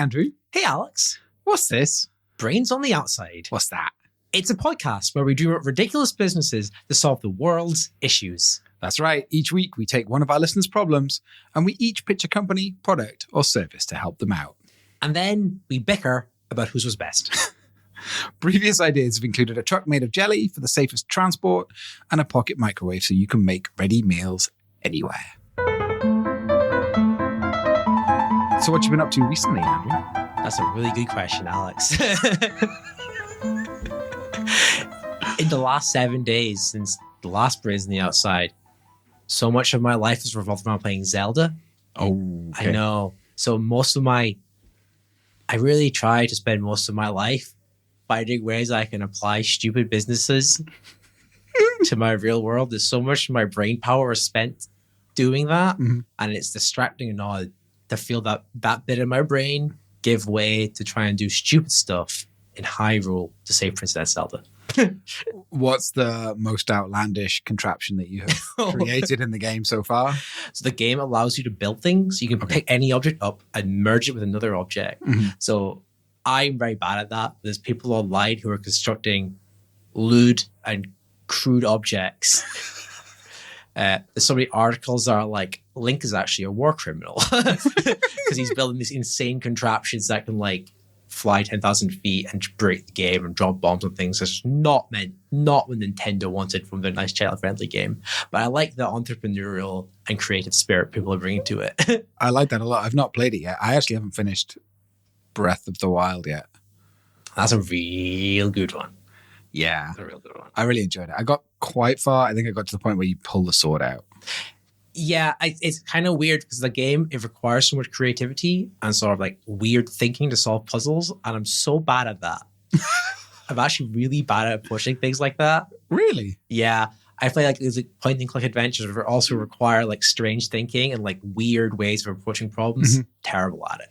Andrew. Hey, Alex. What's this? Brains on the Outside. What's that? It's a podcast where we dream up ridiculous businesses to solve the world's issues. That's right. Each week we take one of our listeners' problems and we each pitch a company, product, or service to help them out. And then we bicker about whose was best. Previous ideas have included a truck made of jelly for the safest transport and a pocket microwave so you can make ready meals anywhere. So what you been up to recently, Andrew? That's a really good question, Alex. In the last 7 days since the last Brains on the Outside, so much of my life has revolved around playing Zelda. Oh, okay. I know. So I really try to spend most of my life finding ways I can apply stupid businesses to my real world. There's so much of my brain power is spent doing that, and it's distracting and all to feel that bit of my brain give way to try and do stupid stuff in Hyrule to save Princess Zelda. What's the most outlandish contraption that you have created in the game so far? So the game allows you to build things. You can pick any object up and merge it with another object. So I'm very bad at that. There's people online who are constructing lewd and crude objects. There's so many articles that are like, Link is actually a war criminal because he's building these insane contraptions that can like fly 10,000 feet and break the game and drop bombs on things. That's not what Nintendo wanted from their nice child-friendly game. But I like the entrepreneurial and creative spirit people are bringing to it. I like that a lot. I've not played it yet. I actually haven't finished Breath of the Wild yet. That's a real good one. Yeah. That's a real good one. I really enjoyed it. I got quite far. I think I got to the point where you pull the sword out. Yeah, it's kind of weird because the game, it requires so much creativity and sort of like weird thinking to solve puzzles. And I'm so bad at that. I'm actually really bad at pushing things like that. Really? Yeah. I feel like there's like point and click adventures that also require like strange thinking and like weird ways of approaching problems. Terrible at it.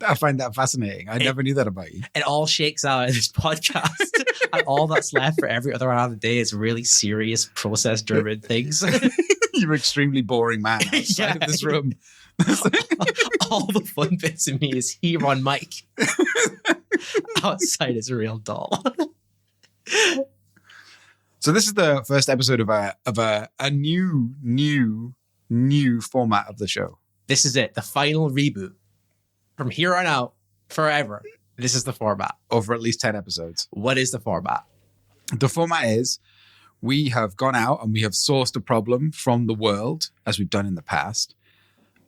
I find that fascinating. I never knew that about you. It all shakes out in this podcast. And all that's left for every other hour of the day is really serious process-driven things. You're an extremely boring man outside of this room. All the fun bits of me is here on mic. Outside is a real doll. So this is the first episode of a new format of the show. This is it. The final reboot. From here on out, forever, this is the format. Over at least 10 episodes. What is the format? The format is we have gone out and we have sourced a problem from the world, as we've done in the past.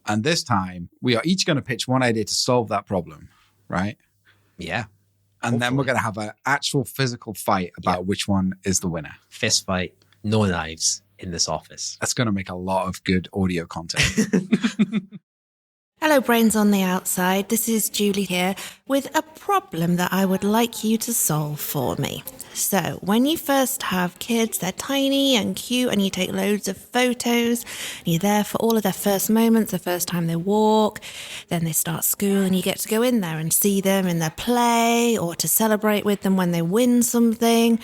And this time, we are each going to pitch one idea to solve that problem, right? Yeah. And then we're going to have an actual physical fight about which one is the winner. Fist fight, no knives in this office. That's going to make a lot of good audio content. Hello, Brains on the Outside. This is Julie here with a problem that I would like you to solve for me. So, when you first have kids, they're tiny and cute and you take loads of photos. And you're there for all of their first moments, the first time they walk. Then they start school and you get to go in there and see them in their play or to celebrate with them when they win something.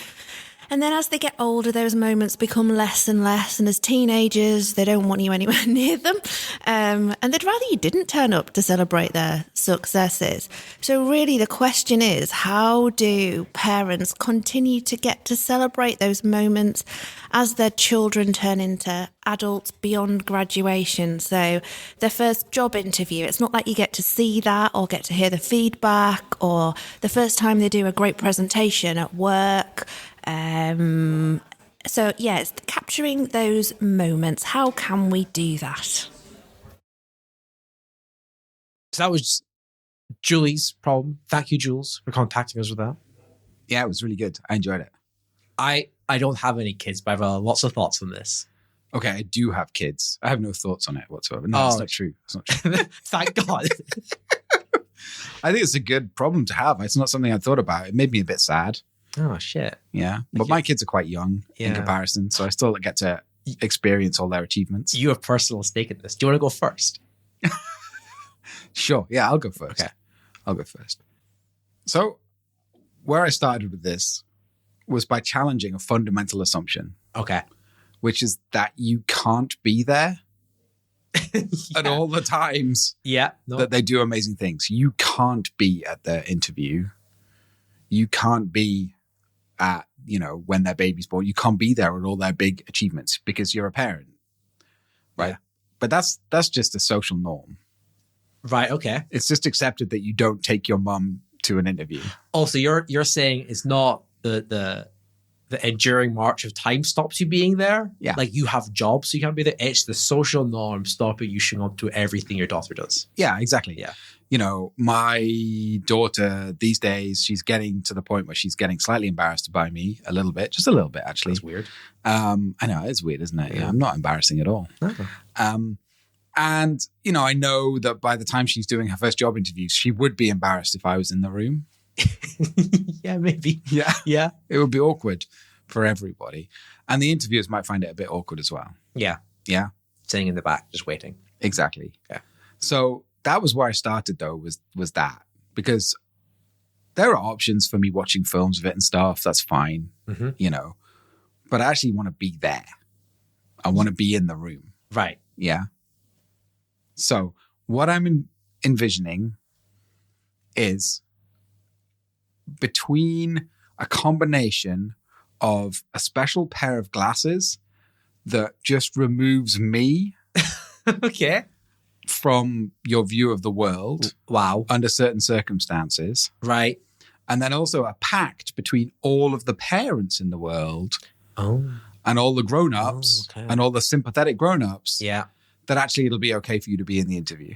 And then as they get older, those moments become less and less. And as teenagers, they don't want you anywhere near them. And they'd rather you didn't turn up to celebrate their successes. So really the question is, how do parents continue to get to celebrate those moments as their children turn into adults beyond graduation? So their first job interview, it's not like you get to see that or get to hear the feedback, or the first time they do a great presentation at work. So yeah, it's capturing those moments. How can we do that? So that was Julie's problem. Thank you, Jules, for contacting us with that. Yeah, it was really good. I enjoyed it. I don't have any kids, but I have lots of thoughts on this. Okay, I do have kids. I have no thoughts on it whatsoever. No, that's not true. It's not true. Thank God. I think it's a good problem to have. It's not something I thought about. It made me a bit sad. Oh, shit. Yeah. But my kids are quite young in comparison, so I still get to experience all their achievements. You have personal stake in this. Do you want to go first? Sure. Yeah, I'll go first. Okay. I'll go first. So where I started with this was by challenging a fundamental assumption. Okay. Which is that you can't be there. at all the times that they do amazing things. You can't be at their interview. You can't be at, when their baby's born. You can't be there at all their big achievements because you're a parent. Right. Yeah. But that's just a social norm. Right. Okay. It's just accepted that you don't take your mum to an interview. Also, you're saying it's not the enduring march of time stops you being there. Yeah. Like you have jobs, so you can't be there. It's the social norm stopping you showing up to everything your daughter does. Yeah, exactly. Yeah. My daughter these days, she's getting to the point where she's getting slightly embarrassed by me a little bit, just a little bit, actually. That's weird. I know, it's weird, isn't it? Yeah, I'm not embarrassing at all. Okay. And, I know that by the time she's doing her first job interviews, she would be embarrassed if I was in the room. Yeah, maybe. Yeah. Yeah. It would be awkward for everybody. And the interviewers might find it a bit awkward as well. Yeah. Yeah. Sitting in the back, just waiting. Exactly. Yeah. So that was where I started, though, was that. Because there are options for me watching films of it and stuff. That's fine, But I actually want to be there. I want to be in the room. Right. Yeah. So what I'm envisioning is between a combination of a special pair of glasses that just removes me okay. from your view of the world. Wow. Under certain circumstances. Right. And then also a pact between all of the parents in the world. Oh. And all the grown-ups and all the sympathetic grown-ups. Yeah. That actually it'll be okay for you to be in the interview.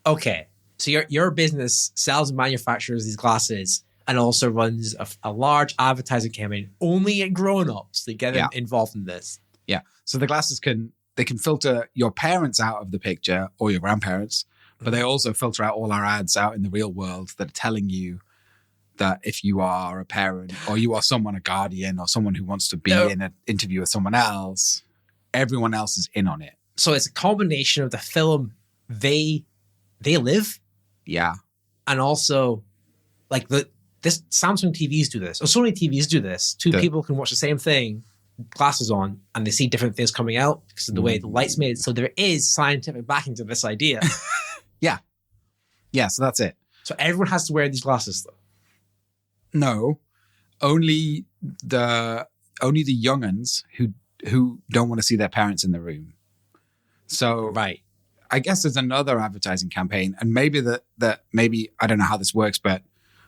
Okay. So your business sells and manufactures these glasses and also runs a large advertising campaign only at grown-ups to get them involved in this. Yeah. So the glasses can filter your parents out of the picture or your grandparents, but they also filter out all our ads out in the real world that are telling you that if you are a parent or you are someone, a guardian or someone who wants to be in an interview with someone else, everyone else is in on it. So it's a combination of the film they live. Yeah. And also like this Samsung TVs do this, or Sony TVs do this. Two people can watch the same thing, glasses on, and they see different things coming out because of the way the light's made. So there is scientific backing to this idea. Yeah. Yeah, so that's it. So everyone has to wear these glasses though? No. Only the young'uns who don't want to see their parents in the room. So right. I guess there's another advertising campaign, and maybe that maybe I don't know how this works, but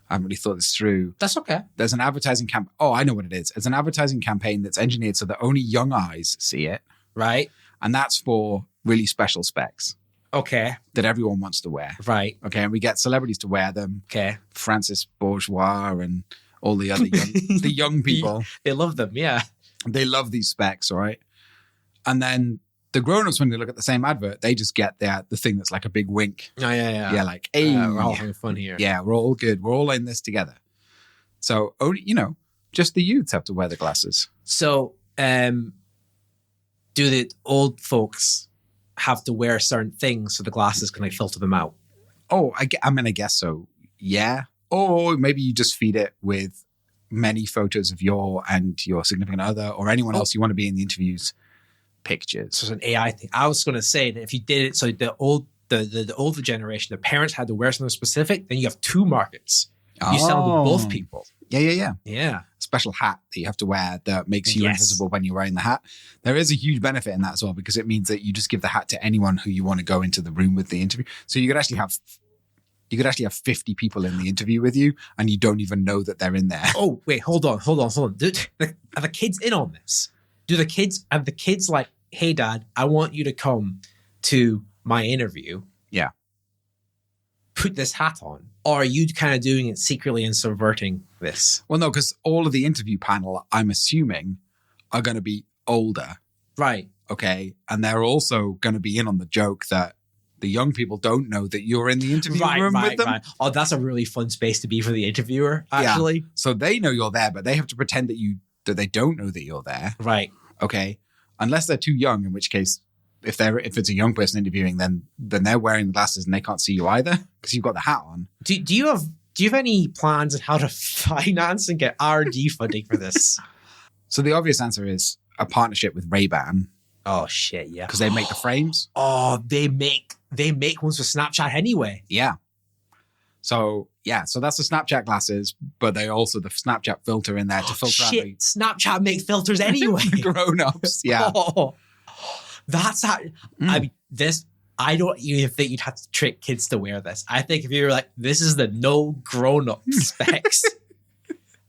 I haven't really thought this through. That's okay. There's an advertising campaign. Oh, I know what it is. It's an advertising campaign that's engineered so that only young eyes see it. Right. And that's for really special specs. Okay. That everyone wants to wear. Right. Okay. And we get celebrities to wear them. Okay. Francis Bourgeois and all the other the young people. They love them. Yeah. They love these specs. All right. And then the grown-ups, when they look at the same advert, they just get the thing that's like a big wink. Oh, yeah. Yeah, like, hey. We're all having fun here. Yeah, we're all good. We're all in this together. So, only just the youths have to wear the glasses. So, do the old folks have to wear certain things so the glasses can like filter them out? Oh, I guess so. Yeah. Or maybe you just feed it with many photos of your significant other or anyone else you want to be in the interviews. Pictures. So it's an AI thing. I was going to say that if you did it, so the older generation, the parents had to wear something specific, then you have two markets. You sell to both people. Yeah. Special hat that you have to wear that makes you invisible when you're wearing the hat. There is a huge benefit in that as well because it means that you just give the hat to anyone who you want to go into the room with the interview. So you could actually have 50 people in the interview with you and you don't even know that they're in there. Oh, wait, hold on. Dude, are the kids in on this? Have the kids like, hey, Dad, I want you to come to my interview. Yeah. Put this hat on. Or are you kind of doing it secretly and subverting this? Well, no, because all of the interview panel, I'm assuming, are going to be older. Right. Okay. And they're also going to be in on the joke that the young people don't know that you're in the interview room with them. Right. Oh, that's a really fun space to be for the interviewer, actually. Yeah. So they know you're there, but they have to pretend that they don't know that you're there. Right. Okay. Unless they're too young, in which case, if it's a young person interviewing, then they're wearing glasses and they can't see you either because you've got the hat on. Do you have any plans on how to finance and get R&D funding for this? So the obvious answer is a partnership with Ray-Ban Oh shit, yeah. because they make the frames. Oh, they make ones for Snapchat anyway. Yeah. So that's the Snapchat glasses, but they also the Snapchat filter in there to filter out Shit, Snapchat make filters anyway. the grown-ups. Yeah. Oh, that's how. I mean, this. I don't even think you'd have to trick kids to wear this. I think if you were like, this is the no grown-up specs,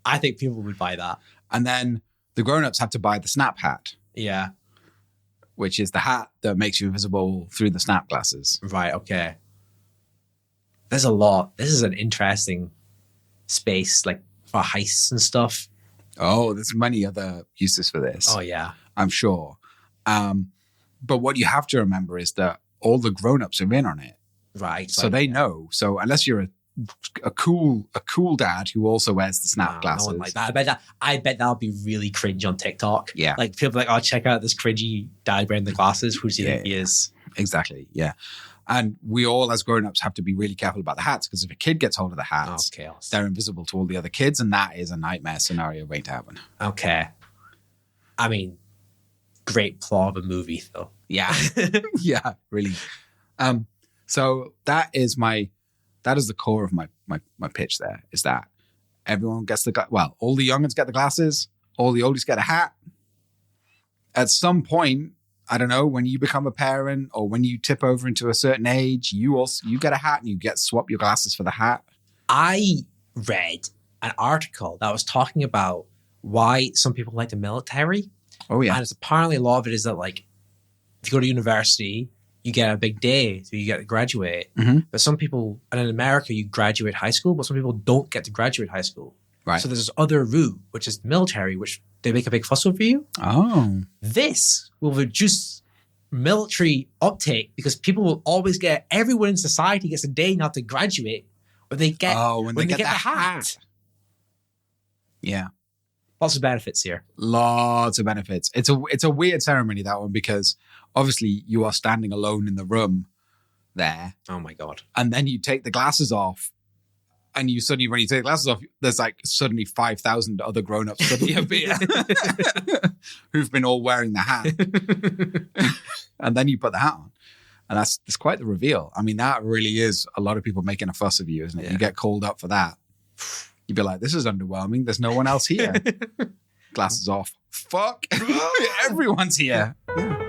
I think people would buy that. And then the grown-ups have to buy the Snap hat, Yeah. which is the hat that makes you invisible through the Snap glasses. Right. Okay. There's a lot. This is an interesting space, like for heists and stuff. Oh, there's many other uses for this. Oh yeah. I'm sure. But what you have to remember is that all the grown-ups are in on it. Right. So they know. So unless you're a cool dad who also wears the Snap glasses. No one like that. I bet that'll be really cringe on TikTok. Yeah. Like people are like, oh, check out this cringy dad wearing the glasses. Who do you think he is? Exactly. Yeah. And we all as grown-ups have to be really careful about the hats, because if a kid gets hold of the hats, chaos. they're invisible to all the other kids, and that is a nightmare scenario waiting to happen. Okay. I mean, great plot of a movie though. Yeah. Yeah, really. So that is the core of my pitch there, is that everyone gets all the youngins get the glasses, all the oldies get a hat. At some point, I don't know, when you become a parent or when you tip over into a certain age, you get a hat and you swap your glasses for the hat. I read an article that was talking about why some people like the military. Oh yeah. And it's apparently a lot of it is that, like, if you go to university, you get a big day, so you get to graduate. Mm-hmm. But some people, and in America, you graduate high school, but some people don't get to graduate high school. Right. So there's this other route, which is the military, which they make a big fuss over you. Oh. This will reduce military uptake because people will always everyone in society gets a day not to graduate when they get the hat. Yeah. Lots of benefits here. Lots of benefits. It's a weird ceremony, that one, because obviously you are standing alone in the room there. Oh my God. And then you take the glasses off, and you suddenly, when you take the glasses off, there's like suddenly 5,000 other grown-ups suddenly appear who've been all wearing the hat. And then you put the hat on. And that's quite the reveal. I mean, that really is a lot of people making a fuss of you, isn't it? Yeah. You get called up for that. You'd be like, this is underwhelming. There's no one else here. Glasses off. Fuck. Everyone's here. Yeah.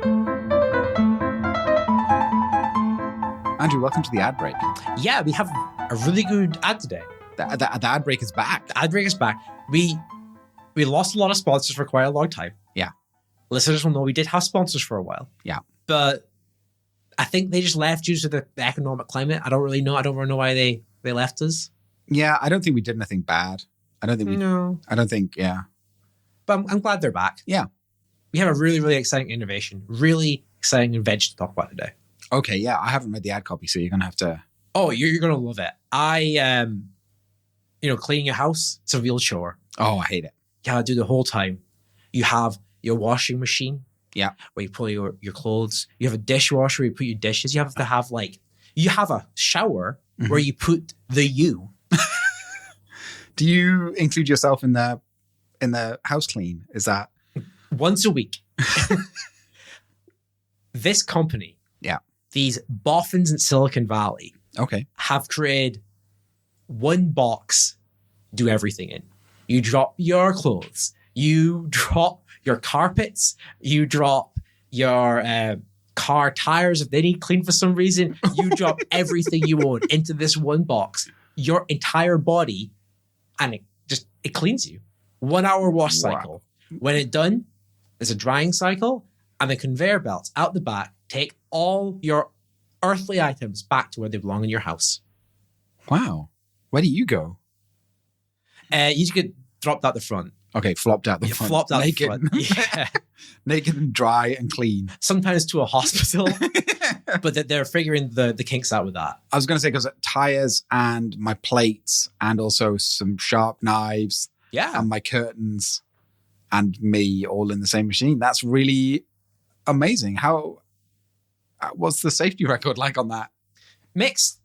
Andrew, welcome to the ad break. Yeah, we have a really good ad today. The ad break is back. The ad break is back. We lost a lot of sponsors for quite a long time. Yeah. Listeners will know we did have sponsors for a while. Yeah. But I think they just left due to the economic climate. I don't really know. I don't really know why they left us. Yeah, I don't think we did anything bad. Yeah. But I'm glad they're back. Yeah. We have a really, really exciting innovation, really exciting invention to talk about today. Okay, yeah. I haven't read the ad copy, so you're going to have to... Oh, you're going to love it. Cleaning your house, it's a real chore. Oh, I hate it. You gotta do the whole time. You have your washing machine. Yeah. Where you put your clothes. You have a dishwasher where you put your dishes. You have to have you have a shower where you put the you. Do you include yourself in the house clean? Is that once a week? This company, these boffins in Silicon Valley, have created one box, do everything in. You drop your clothes, you drop your carpets, you drop your car tires if they need cleaned for some reason. You drop everything you own into this one box, your entire body, and it cleans you. 1 hour wash cycle. When it's done, there's a drying cycle, and the conveyor belts out the back take all your earthly items back to where they belong in your house. Wow. Where do you go? You just get dropped out the front. Okay, flopped out the front. Flopped out naked. the front. Yeah. Naked and dry and clean. Sometimes to a hospital, but they're figuring the kinks out with that. I was going to say, because tires and my plates and also some sharp knives and my curtains and me all in the same machine. That's really amazing. What's the safety record like on that? Mixed.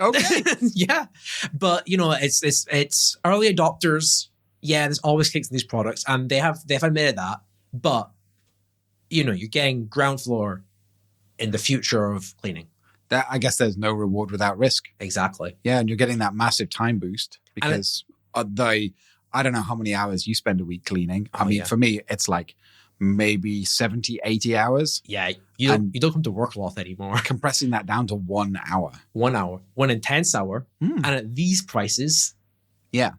Okay. Yeah. But, it's early adopters. Yeah, there's always kinks in these products, and they've admitted that. But, you're getting ground floor in the future of cleaning. That, I guess there's no reward without risk. Exactly. Yeah, and you're getting that massive time boost because I don't know how many hours you spend a week cleaning. I mean, for me, it's like maybe 70, 80 hours. Yeah, you don't come to work a lot anymore. Compressing that down to 1 hour. 1 hour. One intense hour. And at these prices, yeah,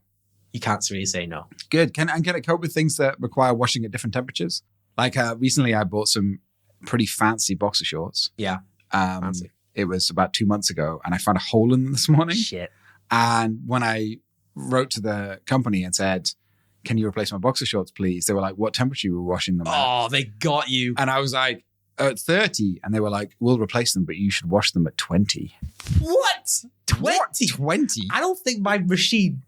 you can't really say no. Good. Can it cope with things that require washing at different temperatures? Like recently I bought some pretty fancy boxer shorts. Yeah, fancy. It was about 2 months ago, and I found a hole in them this morning. Shit. And when I wrote to the company and said, can you replace my boxer shorts, please? They were like, what temperature you were washing them at? Oh, they got you. And I was like, at 30. And they were like, we'll replace them, but you should wash them at 20. What? 20? 20? I don't think my machine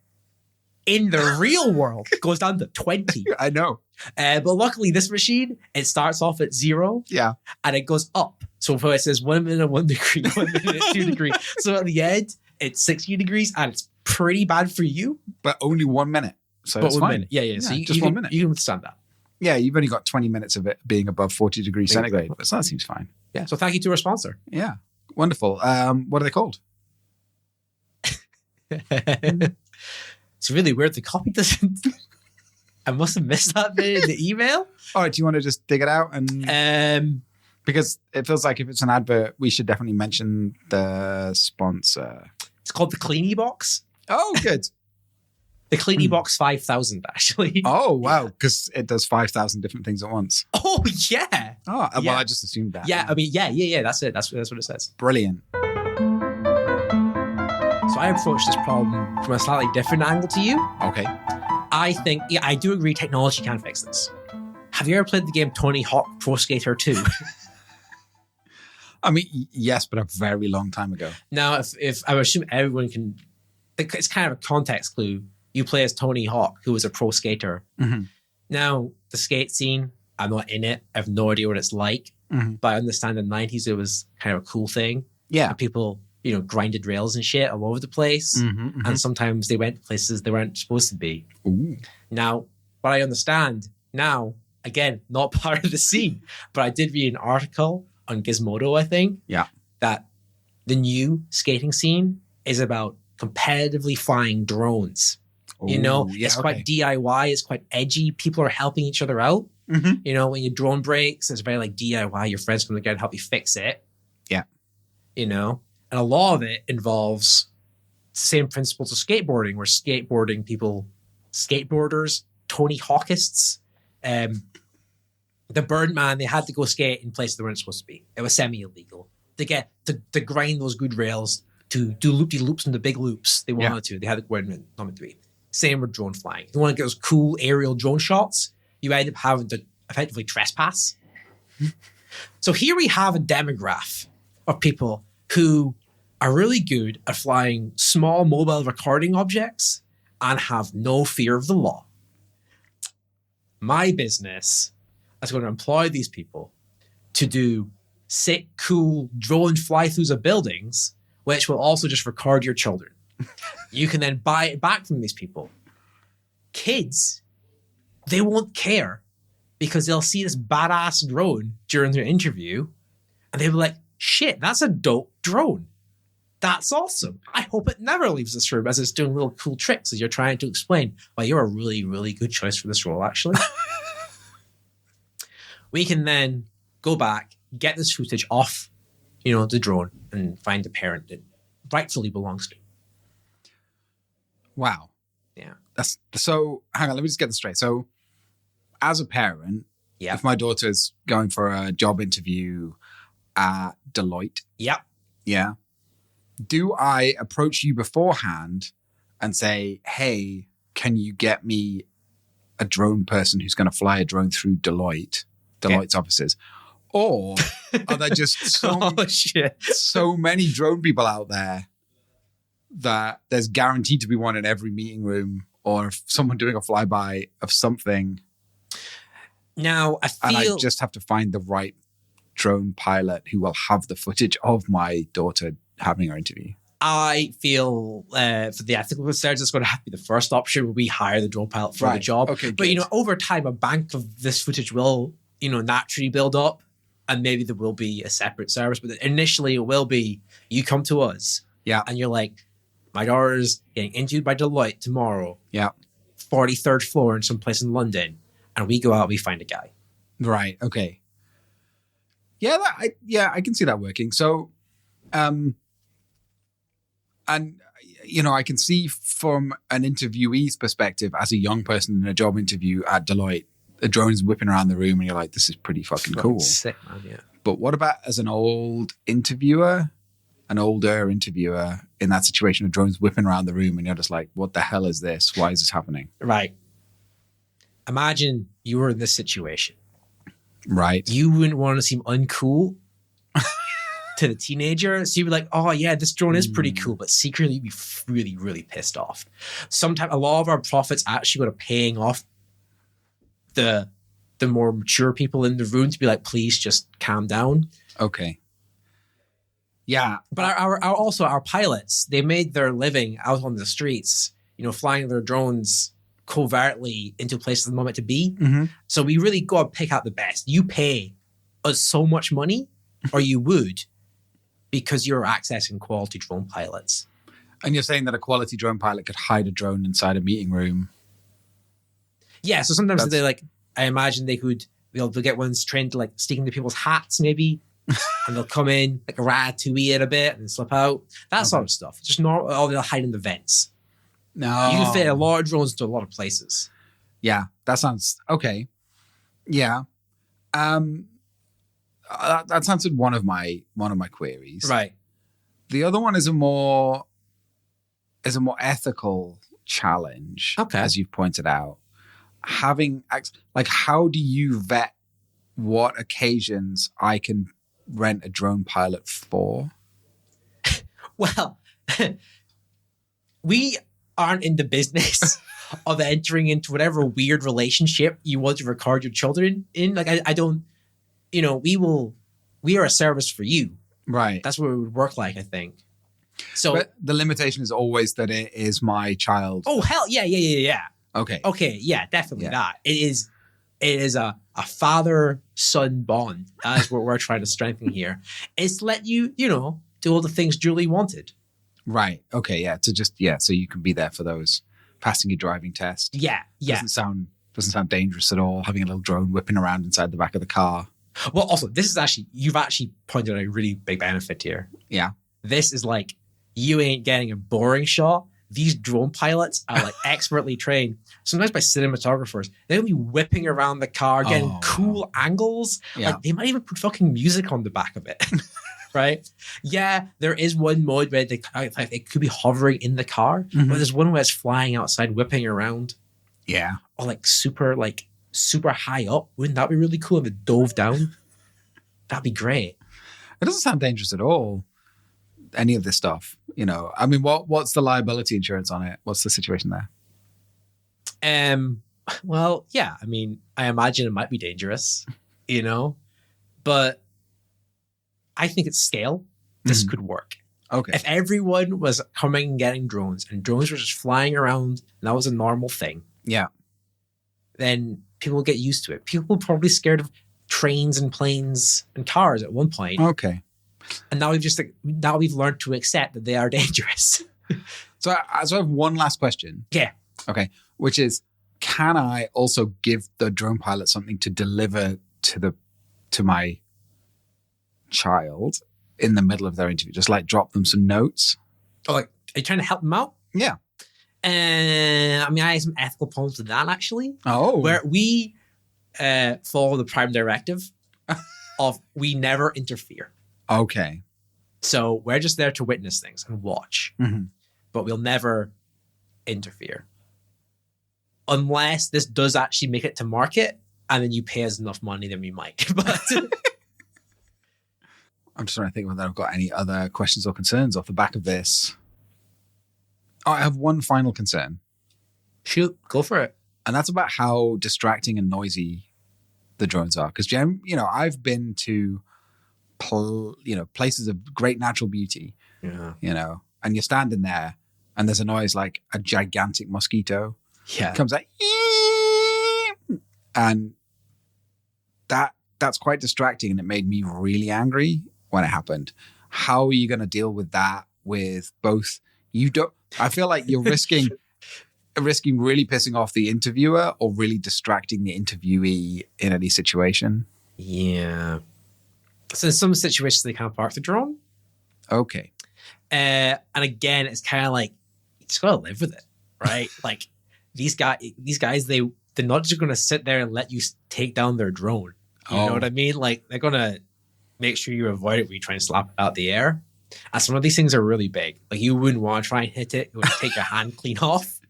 in the real world goes down to 20. I know. But luckily, this machine, it starts off at 0. Yeah. And it goes up. So it says 1 minute, 1 degree, 1 minute, 2 degree. So at the end, it's 60 degrees and it's pretty bad for you. But only 1 minute. So it's fine. Minute. Yeah. So just 1 minute. You can withstand that. Yeah, you've only got 20 minutes of it being above 40 degrees centigrade. But that seems fine. Yeah. So thank you to our sponsor. Yeah. Wonderful. What are they called? It's really weird. The copy doesn't... I must have missed that bit in the email. All right, do you want to just dig it out? And because it feels like if it's an advert, we should definitely mention the sponsor. It's called the Cleanie Box. Oh, good. The Cleanie Box 5000, actually. Oh, wow. Because it does 5,000 different things at once. Oh, yeah. Oh, well, I just assumed that. Yeah, I mean, yeah. That's it. That's what it says. Brilliant. So I approached this problem from a slightly different angle to you. Okay. I think, I do agree technology can fix this. Have you ever played the game Tony Hawk Pro Skater 2? I mean, yes, but a very long time ago. Now, if I would assume everyone can, it's kind of a context clue. You play as Tony Hawk, who is a pro skater. Mm-hmm. Now, the skate scene, I'm not in it. I have no idea what it's like. Mm-hmm. But I understand in the 90s, it was kind of a cool thing. Yeah. And people, grinded rails and shit all over the place. Mm-hmm, mm-hmm. And sometimes they went places they weren't supposed to be. Ooh. Now, what I understand now, again, not part of the scene, but I did read an article on Gizmodo, I think. Yeah. That the new skating scene is about competitively flying drones. Ooh, It's quite DIY. It's quite edgy. People are helping each other out. Mm-hmm. When your drone breaks, it's very like DIY. Your friends come together and help you fix it. Yeah. And a lot of it involves the same principles of skateboarding, where skateboarders, Tony Hawkists, the Birdman, they had to go skate in places they weren't supposed to be. It was semi-illegal. To grind those good rails, to do loopy-loops and the big loops they wanted to. They had to go in and not meant to be. Same with drone flying. If you want to get those cool aerial drone shots, you end up having to effectively trespass. So here we have a demographic of people who are really good at flying small mobile recording objects and have no fear of the law. My business is going to employ these people to do sick, cool drone fly-throughs of buildings, which will also just record your children. You can then buy it back from these people. Kids, they won't care because they'll see this badass drone during their interview and they'll be like, shit, that's a dope drone. That's awesome. I hope it never leaves this room as it's doing little cool tricks as you're trying to explain why you're a really, really good choice for this role, actually. We can then go back, get this footage off, the drone and find the parent that rightfully belongs to. Wow. Yeah. So hang on, let me just get this straight. So as a parent, if my daughter's going for a job interview at Deloitte. Yep. Yeah. Do I approach you beforehand and say, hey, can you get me a drone person who's going to fly a drone through Deloitte's offices? Or are there just so many drone people out there that there's guaranteed to be one in every meeting room or someone doing a flyby of something? Now, And I just have to find the right drone pilot who will have the footage of my daughter having her interview. I feel for the ethical concerns, it's going to have to be the first option where we hire the drone pilot for the job. Okay, but, over time, a bank of this footage will naturally build up, and maybe there will be a separate service, but initially it will be you come to us, and you're like, my daughter's getting interviewed by Deloitte tomorrow, 43rd floor in some place in London, and we go out, we find a guy. Right. Okay. Yeah. I can see that working. So, and I can see from an interviewee's perspective, as a young person in a job interview at Deloitte, the drone's whipping around the room, and you're like, "This is pretty fucking cool." Sick, man. Yeah. But what about as an older interviewer in that situation, a drone's whipping around the room, and you're just like, "What the hell is this? Why is this happening?" Right. Imagine you were in this situation. Right. You wouldn't want to seem uncool to the teenager. So you'd be like, oh yeah, this drone is pretty cool. But secretly you'd be really, really pissed off. Sometimes a lot of our profits actually go to paying off the more mature people in the room to be like, please just calm down. Okay. Yeah. But our pilots, they made their living out on the streets, flying their drones covertly into places they want it to be. Mm-hmm. So we really got to pick out the best. You pay us so much money, or you would, because you're accessing quality drone pilots. And you're saying that a quality drone pilot could hide a drone inside a meeting room? Yeah, so sometimes I imagine they'll get ones trained to stick into people's hats maybe, and they'll come in like a ratatouille it a bit and slip out. That sort of stuff. Just normal, or they'll hide in the vents. No. You can fit a lot of drones to a lot of places. Yeah, that sounds okay. Yeah. That's answered one of my queries. Right. The other one is a more ethical challenge, as you've pointed out. How do you vet what occasions I can rent a drone pilot for? Well, we aren't in the business of entering into whatever weird relationship you want to record your children in. I don't, we are a service for you. Right. That's what it would work like, I think. So, but the limitation is always that it is my child. Oh, hell yeah. Okay, yeah, definitely that. It is a father-son bond. That is what we're trying to strengthen here. It's to let you, do all the things Julie wanted. Right. Okay. Yeah. So you can be there for those, passing your driving test. Yeah. Doesn't sound dangerous at all, having a little drone whipping around inside the back of the car. Well, also, you've actually pointed out a really big benefit here. Yeah. This is you ain't getting a boring shot. These drone pilots are expertly trained, sometimes by cinematographers. They'll be whipping around the car, getting cool angles. Yeah. They might even put fucking music on the back of it. Right? Yeah, there is one mode where it could be hovering in the car, but there's one where it's flying outside, whipping around. Yeah. Or super high up. Wouldn't that be really cool if it dove down? That'd be great. It doesn't sound dangerous at all, any of this stuff. What's the liability insurance on it? What's the situation there? Well, yeah, I imagine it might be dangerous, but I think at scale, this could work. Okay. If everyone was coming and getting drones, and drones were just flying around, and that was a normal thing. Yeah. Then people will get used to it. People are probably scared of trains and planes and cars at one point. Okay. And now we've learned to accept that they are dangerous. So I have one last question. Yeah. Okay. Which is, can I also give the drone pilot something to deliver to my child in the middle of their interview? Just drop them some notes? Are you trying to help them out? Yeah. I have some ethical problems with that, actually. Oh. Where we follow the prime directive of we never interfere. Okay. So we're just there to witness things and watch. Mm-hmm. But we'll never interfere. Unless this does actually make it to market, and then you pay us enough money, then we might. But I'm just trying to think whether I've got any other questions or concerns off the back of this. Oh, I have one final concern. Shoot, go for it. And that's about how distracting and noisy the drones are. Because, I've been to, places of great natural beauty, yeah. And you're standing there and there's a noise like a gigantic mosquito. Yeah. It comes out. And that's quite distracting, and it made me really angry when it happened. How are you going to deal with that? With both, I feel like you're risking really pissing off the interviewer or really distracting the interviewee in any situation. Yeah. So in some situations they can't park the drone. Okay. And again, it's kind of like you just gotta live with it, right? Like these guys, they're not just gonna sit there and let you take down their drone. You know what I mean? Like they're gonna make sure you avoid it when you try and slap it out the air. And some of these things are really big. Like you wouldn't want to try and hit it. It would take your hand clean off.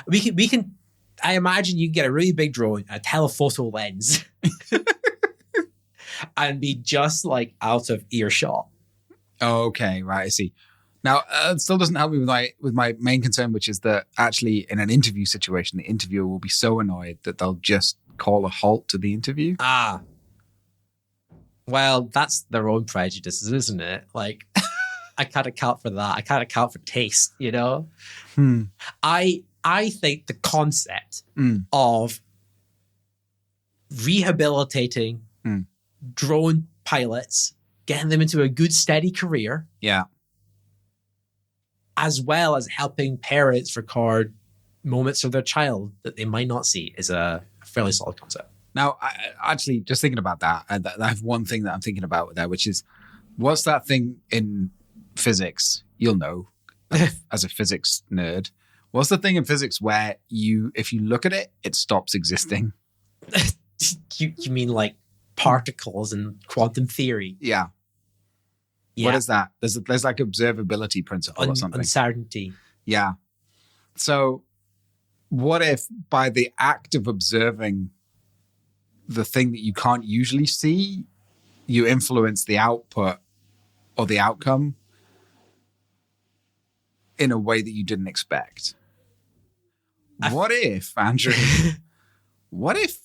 We can. I imagine you get a really big drone, a telephoto lens, and be just like out of earshot. Okay, right. I see. Now, it still doesn't help me with my main concern, which is that actually in an interview situation, the interviewer will be so annoyed that they'll just call a halt to the interview. Ah. Well, that's their own prejudices, isn't it? Like, I can't account for that. I can't account for taste, you know? I think the concept of rehabilitating drone pilots, getting them into a good, steady career, as well as helping parents record moments of their child that they might not see, is a fairly solid concept. Now, actually, just thinking about that, I have one thing that I'm thinking about there, which is, what's that thing in physics? You'll know, as a physics nerd. What's the thing in physics where if you look at it, it stops existing? You mean like particles and quantum theory? Yeah. What is that? There's like observability principle or something. Uncertainty. Yeah. So what if by the act of observing the thing that you can't usually see, you influence the output or the outcome in a way that you didn't expect? What if, Andrew, what if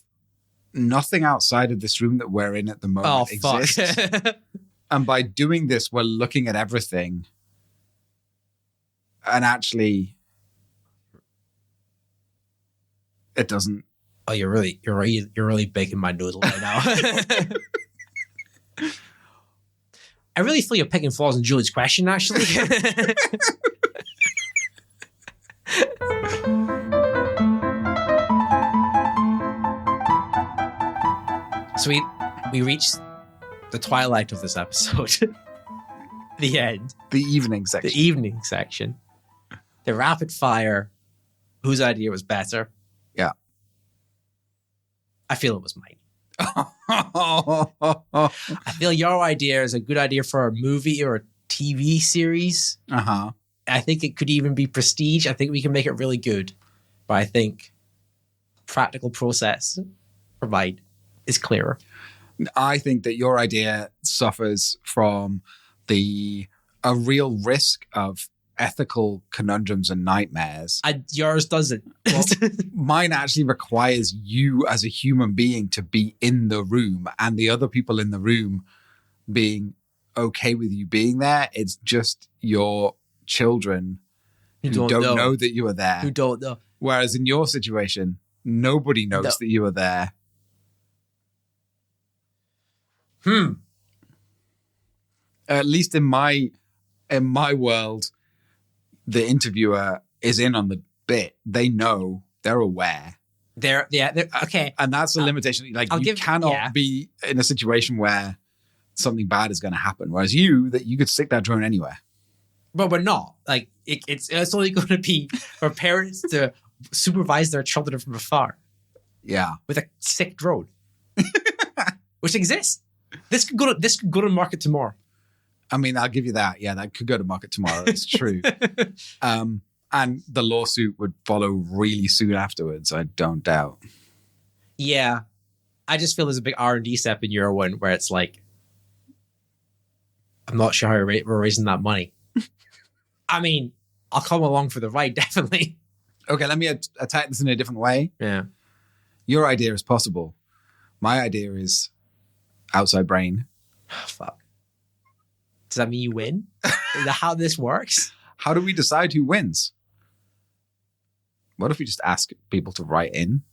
nothing outside of this room that we're in at the moment exists? And by doing this, we're looking at everything and actually it doesn't. Oh, you're really baking my noodle right now. I really feel you're picking flaws in Julie's question, actually. So we reached the twilight of this episode. The end. The evening section. The evening section. The rapid fire. Whose idea was better? Yeah. I feel it was mine. I feel your idea is a good idea for a movie or a TV series. Uh-huh. I think it could even be prestige. I think we can make it really good. But I think practical process for mine is clearer. I think that your idea suffers from a real risk of ethical conundrums and nightmares. Yours doesn't. Well, mine actually requires you as a human being to be in the room and the other people in the room being okay with you being there. It's just your children who don't know that you are there. Who don't know. Whereas in your situation, nobody knows that you are there. At least in my world, the interviewer is in on the bit. They know, they're aware. They're okay. And that's the limitation. Like you cannot be in a situation where something bad is going to happen. Whereas you could stick that drone anywhere. But we're not. Like it's only going to be for parents to supervise their children from afar. Yeah. With a sick drone. Which exists. This could go to market tomorrow. I mean, I'll give you that. Yeah, that could go to market tomorrow. It's true. And the lawsuit would follow really soon afterwards, I don't doubt. Yeah. I just feel there's a big R&D step in your one where it's like, I'm not sure how we're raising that money. I mean, I'll come along for the ride, definitely. Okay, let me attack this in a different way. Yeah. Your idea is possible. My idea is outside brain. Oh, fuck. Does that mean you win? Is that how this works? How do we decide who wins? What if we just ask people to write in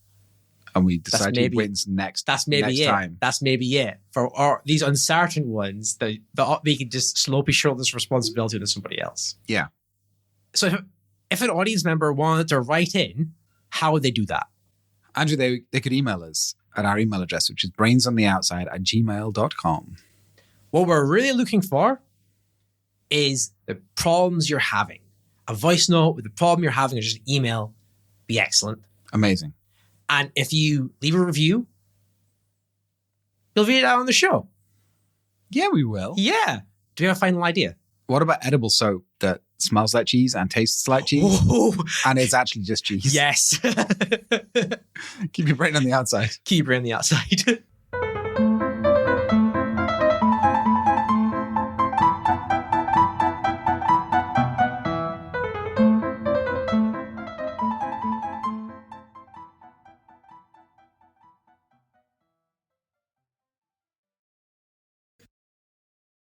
and we decide who wins next. That's maybe next it. time. That's maybe it for these uncertain ones. That we can just slowly shoulder this responsibility to somebody else. Yeah. So if an audience member wanted to write in, how would they do that? Andrew, they could email us at our email address, which is brainsontheoutside@gmail.com. What we're really looking for is the problems you're having. A voice note with the problem you're having, or just an email, be excellent. Amazing. And if you leave a review, you'll read it out on the show. Yeah, we will. Yeah. Do you have a final idea? What about edible soap that smells like cheese and tastes like cheese? Oh. And it's actually just cheese? Yes. Keep your brain on the outside. Keep your brain on the outside.